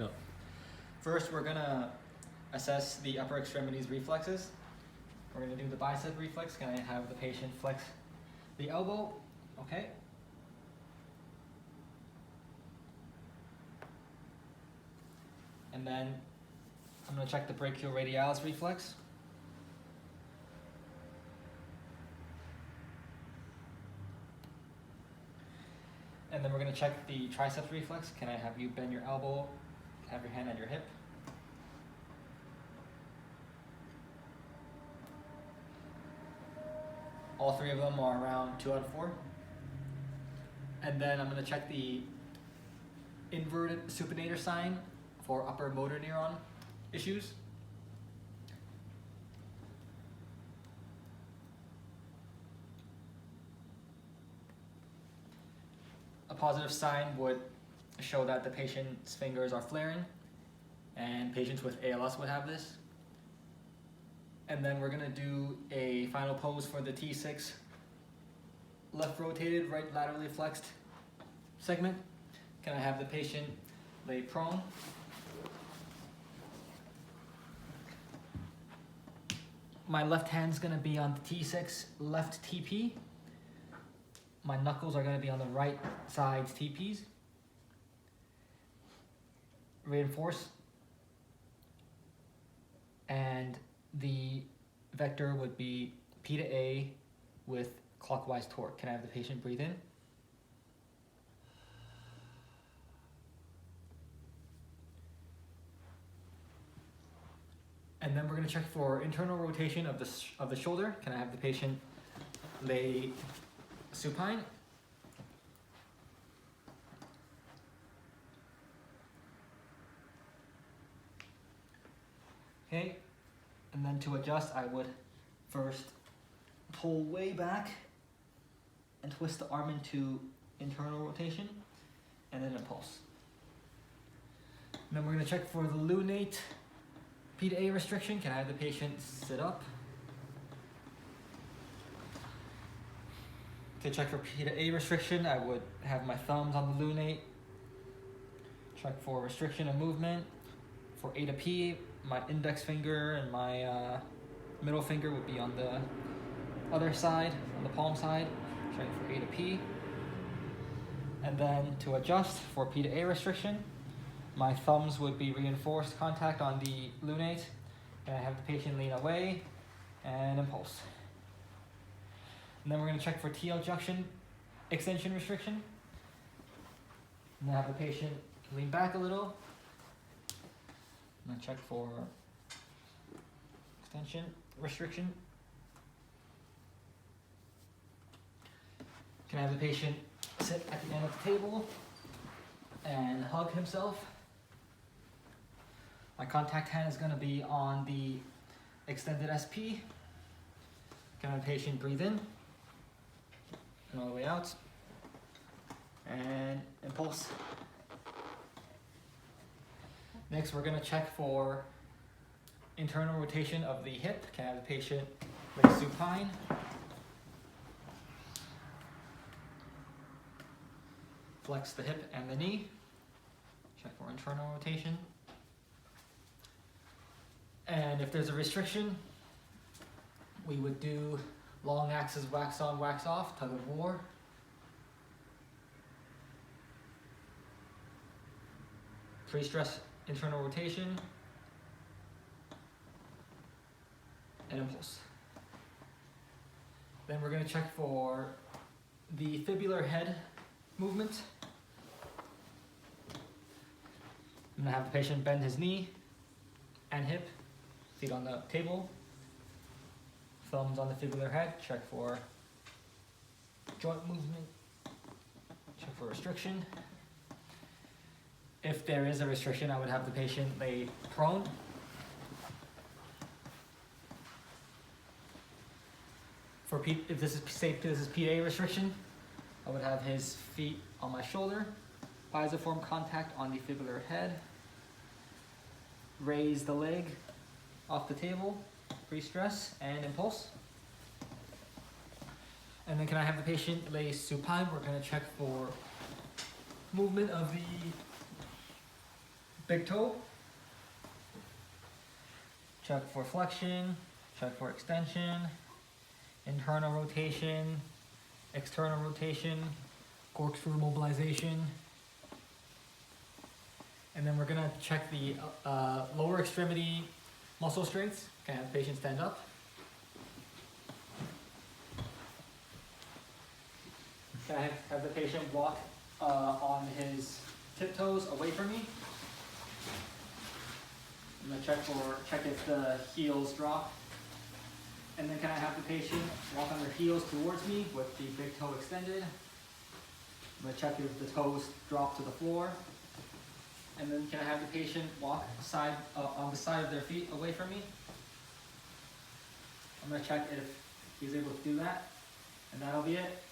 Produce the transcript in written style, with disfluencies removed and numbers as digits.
Go. First, we're gonna assess the upper extremities reflexes. We're gonna do the bicep reflex. Can I have the patient flex the elbow? Okay. And then I'm gonna check the brachioradialis reflex. And then we're gonna check the triceps reflex. Can I have you bend your elbow, have your hand on your hip? All three of them are around 2 out of 4. And then I'm gonna check the inverted supinator sign for upper motor neuron issues. A positive sign would show that the patient's fingers are flaring, and patients with ALS would have this. And then we're gonna do a final pose for the T6 left rotated, right laterally flexed segment. Can I have the patient lay prone? My left hand's gonna be on the T6 left TP. My knuckles are gonna be on the right side's TPs. Reinforce. And the vector would be P to A with clockwise torque. Can I have the patient breathe in? And then we're going to check for internal rotation of the shoulder. Can I have the patient lay supine? Okay. And then to adjust, I would first pull way back and twist the arm into internal rotation, and then impulse. And then we're going to check for the lunate P to A restriction. Can I have the patient sit up? To check for P to A restriction, I would have my thumbs on the lunate. Check for restriction of movement. For A to P, my index finger and my middle finger would be on the other side, on the palm side. Check for A to P. And then to adjust for P to A restriction, my thumbs would be reinforced contact on the lunate, and I have the patient lean away and impulse. And then we're going to check for TL junction extension restriction. And then have the patient lean back a little. I'm going to check for extension restriction. Can I have the patient sit at the end of the table and hug himself? My contact hand is going to be on the extended SP. Can I have the patient breathe in and all the way out? And impulse. Next, we're going to check for internal rotation of the hip. Can I have the patient lay supine? Flex the hip and the knee. Check for internal rotation. And if there's a restriction, we would do long axis wax on, wax off, tug of war. Pre-stress internal rotation. And impulse. Then we're going to check for the fibular head movement. I'm going to have the patient bend his knee and hip, feet on the table, thumbs on the fibular head, check for joint movement, check for restriction. If there is a restriction, I would have the patient lay prone. If this is PA restriction, I would have his feet on my shoulder, pisiform contact on the fibular head, raise the leg off the table, pre-stress and impulse. And then can I have the patient lay supine? We're going to check for movement of the big toe. Check for flexion, check for extension, internal rotation, external rotation, corkscrew mobilization. And then we're gonna check the lower extremity muscle strengths. Can I have the patient stand up? Can I have the patient walk on his tiptoes away from me? I'm gonna check if the heels drop. And then can I have the patient walk on their heels towards me with the big toe extended? I'm gonna check if the toes drop to the floor. And then can I have the patient walk on the side of their feet away from me? I'm gonna check if he's able to do that. And that'll be it.